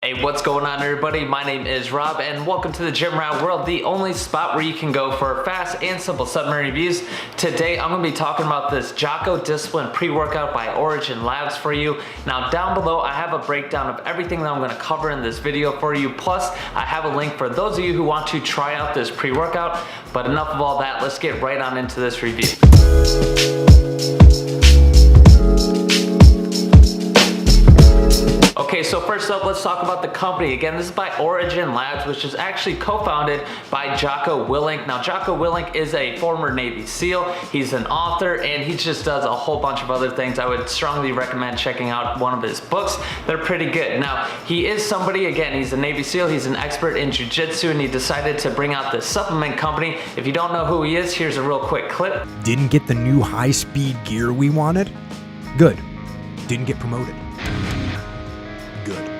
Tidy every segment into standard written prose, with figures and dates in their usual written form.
Hey, what's going on everybody? My name is Rob and welcome to the Gym Rat World, the only spot where you can go for fast and simple supplement reviews. Today I'm going to be talking about this Jocko Discipline pre-workout by Origin Labs for you. Now down below I have a breakdown of everything that I'm going to cover in this video for you. Plus I have a link for those of you who want to try out this pre-workout. But enough of all that, let's get right on into this review. Okay, so first up, let's talk about the company. Again, this is by Origin Labs, which is actually co-founded by Jocko Willink. Now, Jocko Willink is a former Navy SEAL. He's an author, and he just does a whole bunch of other things. I would strongly recommend checking out one of his books. They're pretty good. Now, he is somebody, again, he's a Navy SEAL. He's an expert in jiu-jitsu, and he decided to bring out this supplement company. If you don't know who he is, here's a real quick clip. Didn't get the new high-speed gear we wanted? Good. Didn't get promoted? Good.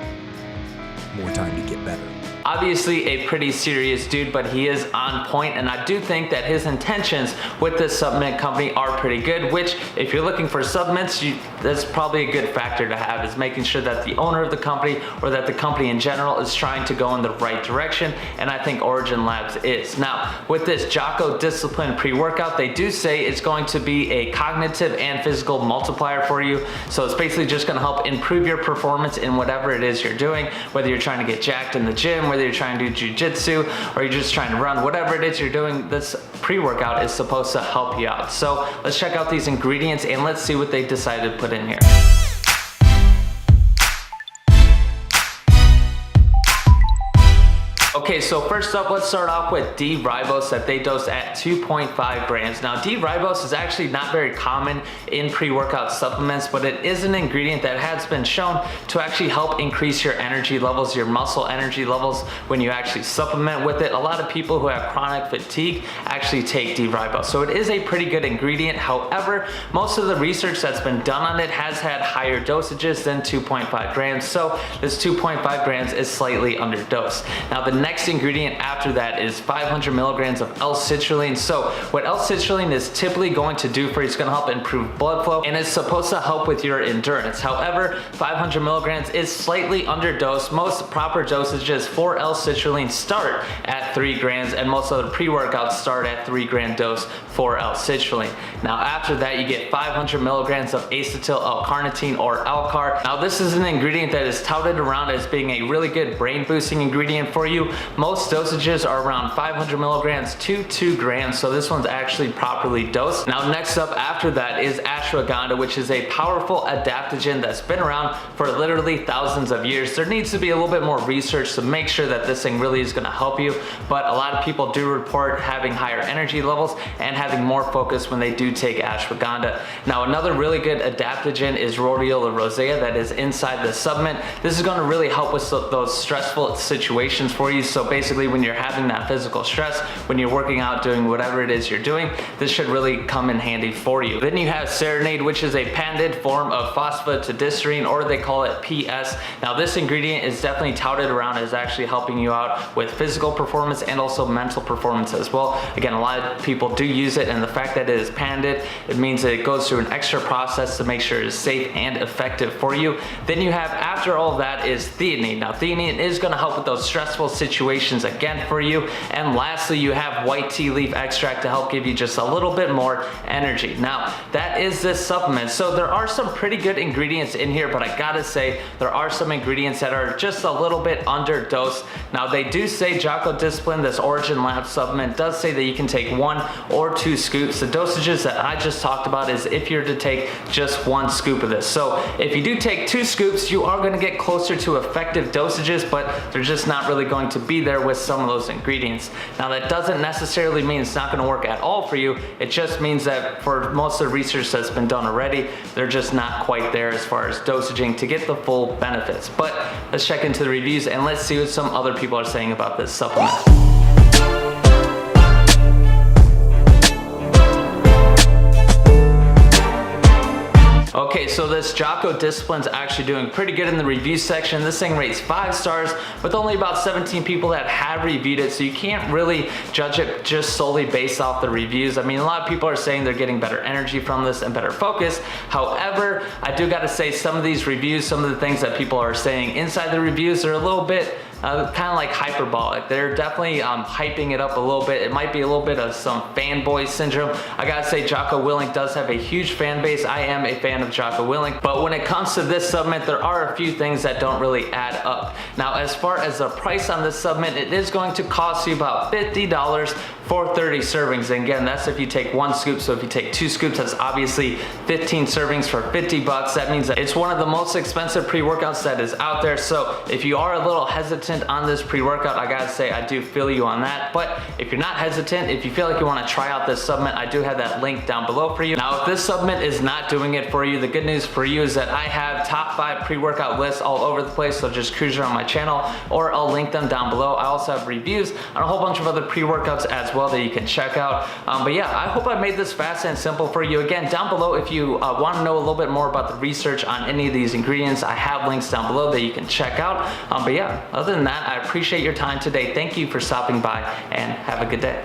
More time to get better. Obviously a pretty serious dude, but he is on point, and I do think that his intentions with this supplement company are pretty good, which if you're looking for supplements, that's probably a good factor to have, is making sure that the owner of the company or that the company in general is trying to go in the right direction, and I think Origin Labs is. Now, with this Jocko Discipline pre-workout, they do say it's going to be a cognitive and physical multiplier for you, so it's basically just going to help improve your performance in whatever it is you're doing, whether you're trying to get jacked in the gym, whether you're trying to do jiu-jitsu or you're just trying to run, whatever it is you're doing, this pre-workout is supposed to help you out. So let's check out these ingredients and let's see what they decided to put in here. Okay, so first up, let's start off with D-Ribose that they dose at 2.5 grams. Now, D-Ribose is actually not very common in pre-workout supplements, but it is an ingredient that has been shown to actually help increase your energy levels, your muscle energy levels when you actually supplement with it. A lot of people who have chronic fatigue actually take D-Ribose. So it is a pretty good ingredient. However, most of the research that's been done on it has had higher dosages than 2.5 grams. So this 2.5 grams is slightly underdosed. Now, the next ingredient after that is 500 milligrams of L-Citrulline. So what L-Citrulline is typically going to do for you is going to help improve blood flow, and it's supposed to help with your endurance. However, 500 milligrams is slightly underdosed. Most proper dosages for L-Citrulline start at 3 grams, and most of the pre-workouts start at 3 gram dose for L-Citrulline. Now after that, you get 500 milligrams of acetyl L-carnitine or L-car. Now this is an ingredient that is touted around as being a really good brain boosting ingredient for you. Most dosages are around 500 milligrams to 2 grams, so this one's actually properly dosed. Now next up after that is Ashwagandha, which is a powerful adaptogen that's been around for literally thousands of years. There needs to be a little bit more research to make sure that this thing really is going to help you, but a lot of people do report having higher energy levels and having more focus when they do take Ashwagandha. Now another really good adaptogen is Rhodiola Rosea that is inside the supplement. This is going to really help with those stressful situations for you. So basically when you're having that physical stress, when you're working out, doing whatever it is you're doing, this should really come in handy for you. Then you have Serinaid, which is a patented form of phosphatidylserine, or they call it PS. Now this ingredient is definitely touted around as actually helping you out with physical performance and also mental performance as well. Again, a lot of people do use it, and the fact that it is patented, it means that it goes through an extra process to make sure it is safe and effective for you. Then you have, after all of that, is theanine. Now theanine is going to help with those stressful situations again for you. And lastly, you have white tea leaf extract to help give you just a little bit more energy. Now that is this supplement. So there are some pretty good ingredients in here, but I gotta say there are some ingredients that are just a little bit underdosed. Now they do say Jocko Discipline, this Origin Labs supplement, does say that you can take 1 or 2 scoops. The dosages that I just talked about is if you're to take just 1 scoop of this. So if you do take 2 scoops, you are going to get closer to effective dosages, but they're just not really going to be there with some of those ingredients. Now that doesn't necessarily mean it's not going to work at all for you. It just means that for most of the research that's been done already, they're just not quite there as far as dosaging to get the full benefits. But let's check into the reviews and let's see what some other people are saying about this supplement. Okay, Okay, so this Jocko Discipline's actually doing pretty good in the review section. This thing rates 5 stars with only about 17 people that have reviewed it, so you can't really judge it just solely based off the reviews. I mean, a lot of people are saying they're getting better energy from this and better focus. However, I do gotta say some of these reviews, some of the things that people are saying inside the reviews are a little bit kind of like hyperbolic. They're definitely hyping it up a little bit. It might be a little bit of some fanboy syndrome. I gotta say Jocko Willink does have a huge fan base. I am a fan of Jocko Willink, but when it comes to this supplement, there are a few things that don't really add up. Now, as far as the price on this supplement, it is going to cost you about $50 for 30 servings. And again, that's if you take 1 scoop. So if you take 2 scoops, that's obviously 15 servings for 50 bucks. That means that it's one of the most expensive pre-workouts that is out there. So if you are a little hesitant on this pre-workout, I gotta say I do feel you on that. But if you're not hesitant, if you feel like you wanna try out this supplement, I do have that link down below for you. Now, if this supplement is not doing it for you, the good news for you is that I have top 5 pre-workout lists all over the place. So just cruise around my channel or I'll link them down below. I also have reviews on a whole bunch of other pre-workouts as well that you can check out. But yeah, I hope I made this fast and simple for you. Again, down below, if you want to know a little bit more about the research on any of these ingredients, I have links down below that you can check out. But yeah, other than that, I appreciate your time today. Thank you for stopping by and have a good day.